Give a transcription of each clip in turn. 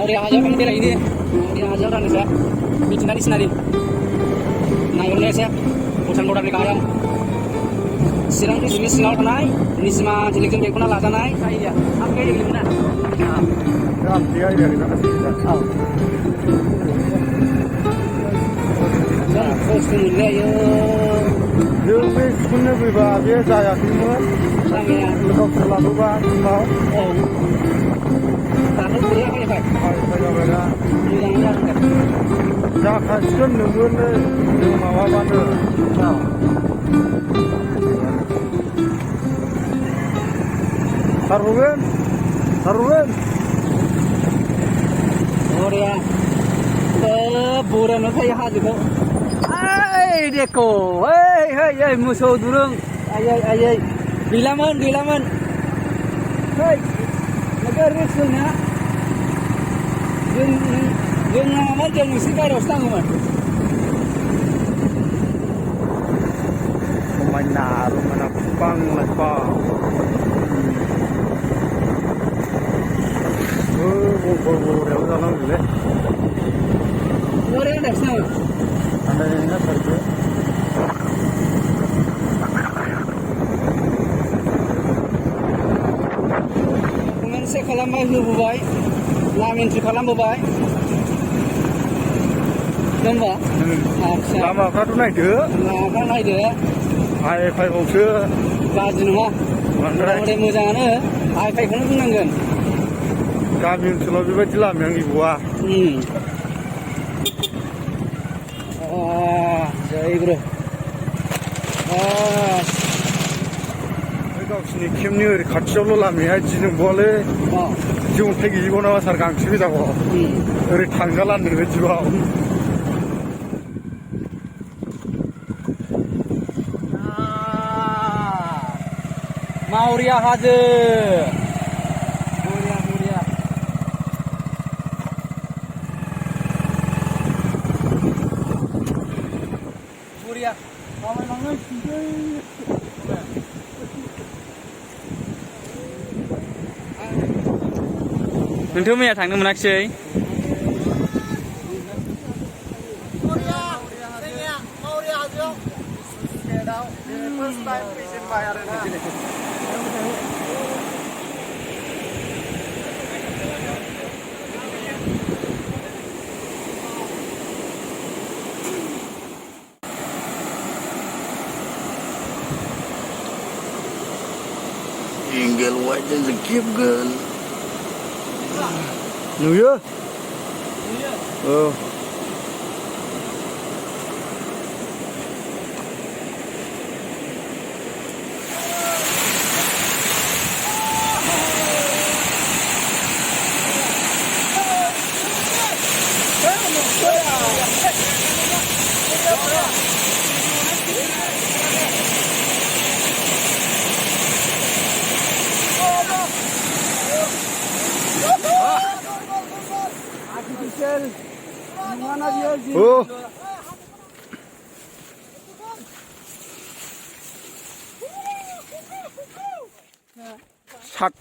Mauri hajar kan dia ini. Mauri hajar kan saya. Bikin dari sini. Naiknya saya. Bosan bodan di kayang. Sirang di sini singal kenai. Ini semua jelikun kayak kuna lada naik. Saya dia. Apa kayak jelikun na? Ya, dia dari sana sih. Oh. Terus kemudian yo. Lebih sebenarnya pribadi saya semua. Saya Lebih selalu bang mau. oh. Tahu kuliah apa ya Pak? Saya beda. Bilangnya enggak. Ya kasih nunggu nih. Mau apa nih? Oh. Taruhan. Taruhan. Oh dia. Buran saya hadir kok. Ay, deko. Hey, musuh durung. Ay. Bilaman. Hey. Negara Rusia. Yung naman yung musika rostang mo. Manaro manapang nagpa. Udah nang dulu. Ore na sa. Anda ingat saja. Pengen se kalam mai bubai. Lamin si kalam bubai. Namba. Lama kan tu naik deh. Nah, kan naik deh. Hai fai kong sih. Gaji nama. Ore mojana. Ai fai kono nanggan. Kami selalu berjalan yang ibu Jai bro. sini kimni 같이 올라면 지는 boleh 지금 택이 이고 나와서 강심이다고 우리 당갈았는 거 지금 Mauria hadir. Muria. Muria. Kawan mangan नोंथ' मैया थांनो मोनाखिसै tinggal wajah sekip girl New Year? Oh. Oh. 삭.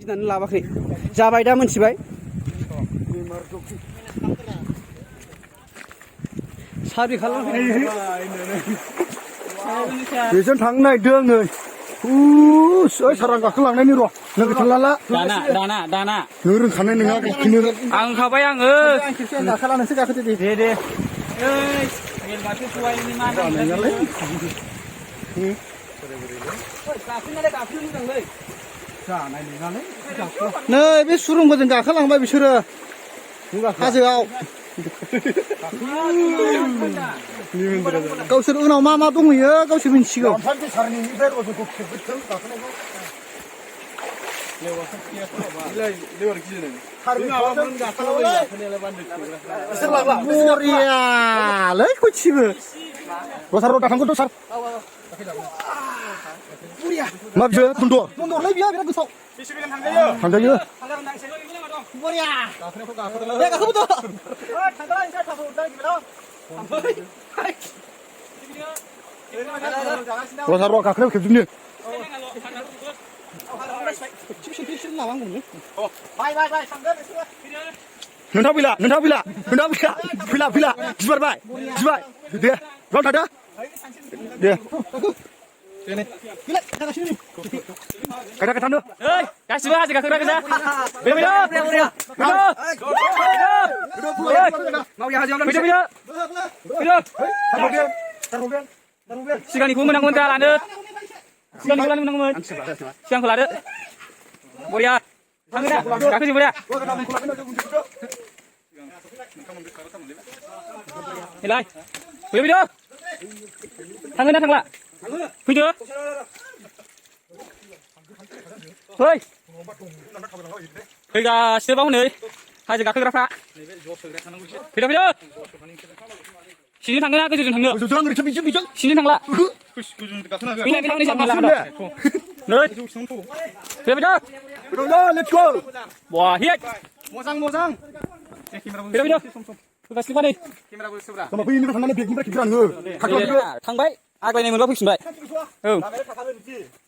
गिनानै लाबाखै जाबाय दा मोनथिबाय साबि खालामफैनाय बेजों थांनो नागिरदों नै ओइ सारां गाखोलांनायनि र' लोगो थांलाला दाना नों रोंखानाय नङा गाखोनो आं होखाबाय आङो आं खेबसे गाखोला नोंसो गाखोदो दे दे ओइ मेलबाथो सवायनि मा नालाय गाखोनो मोजांलै जानाय नङालै नै बे सुरुंफोरजों गाखोलांबाय बिसोरो हाजोआव गावसोर उनाव मा मा दंहैयो गावसोर मिन्थिगौ ओमफ्राय सारनिफ्राय रज'खौ खेबोथों गाखोनायखौ बरियालै खयथिबो सार दाथांखौथ' सार मा बियो बुन्दर दंलै बियो बिराद गोथाव थांजायो बरिया दे गाखोबोदो सार गाखोनायाव खेबजोबनो नोंथाङा फैला गिबारबाय दे राव थादो दे गायदा गासिबो हाजो गाखोग्रा गोजा सिगांनिखौ मोनांगौमोन दा लानो सिगांनिखौ लानो मोनांगौमोन सिगांखौ लादो बरिया थाङो दा गाखोजोबो दा हेलाय फैदो थाङो ना थांला फैदो फैगासिनो बाव नै हाजो गाखोग्राफ्रा फैदो सिंजों थांगोन ना गोजौजों थांनो सिंजों थांला थांबाय आग्लायनाय मोनबा फैफिनबाय औ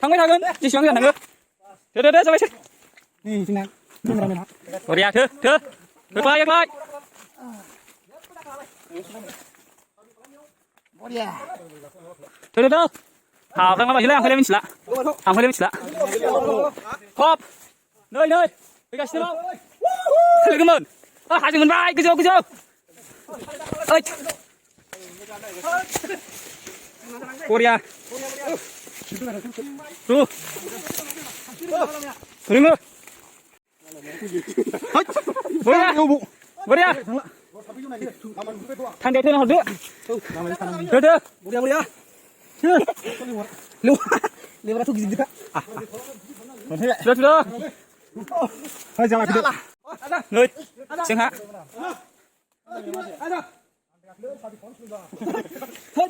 थांबाय थागोन जेसेबां गोजान थाङो दे जाबाय बरिया थो एख्लाय थो हाबलांला बायलै आंखौलाय मिथिला खब नै फैगासिनो लोगोमोन हाजो मोनबाय गोजौ बरिया रोङो बरिया थांदे हरदो बरिया लेबराथ' गिदिरखा सुdah नै जोंहा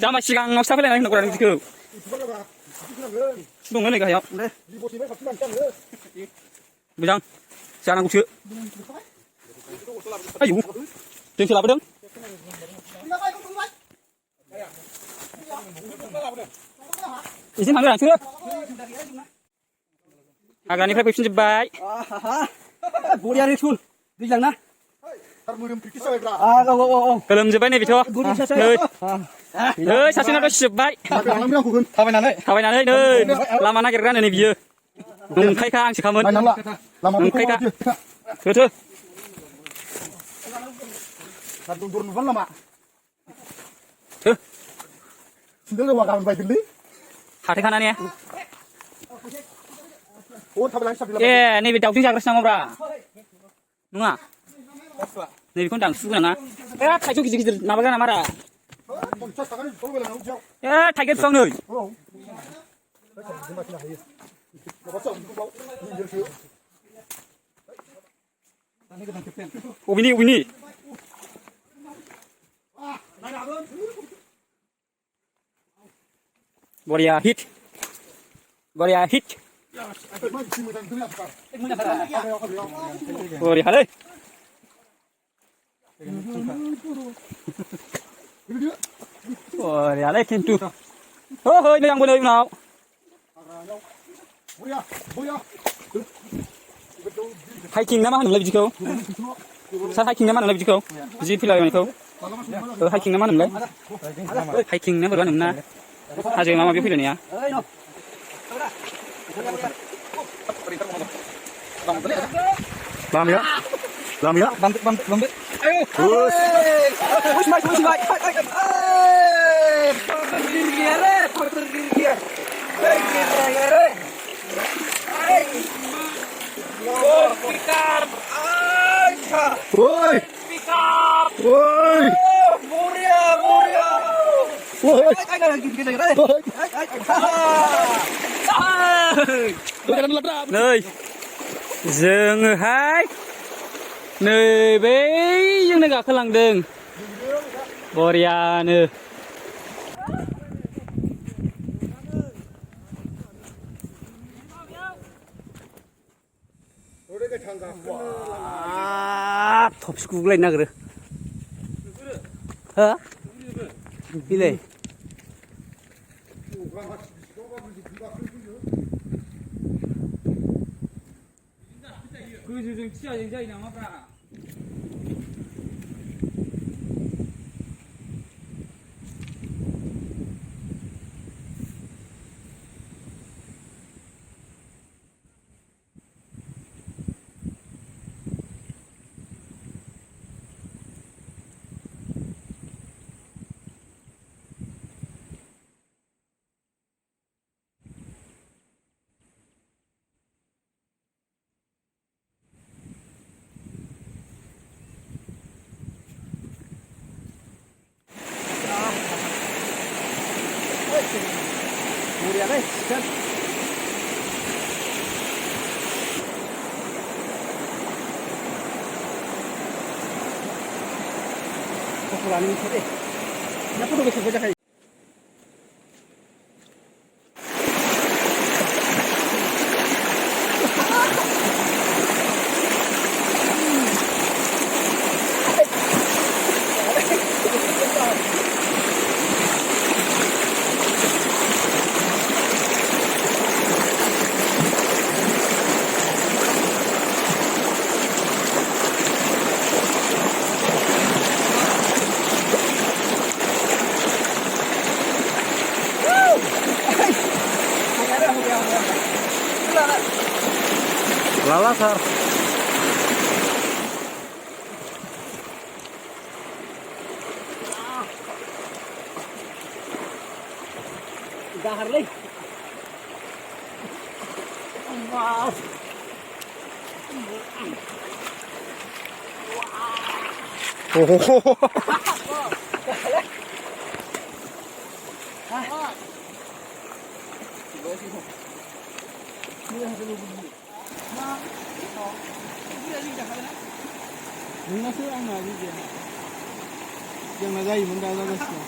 जामा सिगाङाव साफैलायनानै होनांगौ आरो बिदिखौ दङ नै गाहायाव मोजां जानांगौसो आयु जोंसो लाबोदों एसे थांदो नोंसोरो हाग्रानिफ्राय फैफिनजोब्बाय बरिया रिसुल दैज्लां ना गोलोमजोब्बाय नै बेथ' नै सासेनाथ' सिजोब्बाय थाबायनानै नै लामा नागिरग्रा नै बियो नंखायखा आंसो खामोन नंखायखा थो हाथाय खानानै ए नैबे दाउजों जाग्रासो नामाब्रा नङा नैबेखौनो दांसु गोनाङा थाइजौ गिदिर माबाग्रा नामारा थाइगिर बिफां नै अबेनि बरिया हिट बरियालै बरियालै खिन्थु नै आंबो नै उनाव हाइकिं ना मा होनोमोनलाय बिदिखौ सार हाइकिं ना मा होनोमोनलाय बिदिखौ बिदि फैलाबायनायखौ हाइकिं ना मा होनोमोनलाय हाइकिं ना बोरैबा होनोमोन ना हाजो माबा फैलायनाया लामाया Bambe. Oi! नै जोङोहाय नैबे जोंनो गाखोलांदों बरियानो थबसि गुगुलायनो नागिरो हो बिलाय गोजौजों थियाजों जायो नामाब्रा Mulia deh, kan? Popular ini sih deh. Kenapa udah bisa baca kayak? Lalasar. Dahar lagi. Wow. Oh. नोंनासो आंना बिदिया जोंना जायोमोन दा जागासिनो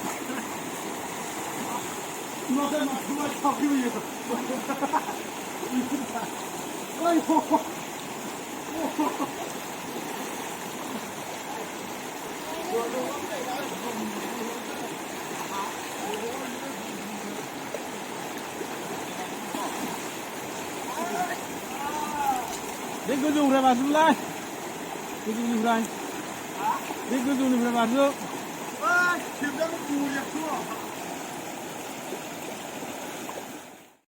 बे गोजौनिफ्राय बाज्रुमलाय गोजौनिफ्राय बे गोजौनिफ्राय बाज्रुम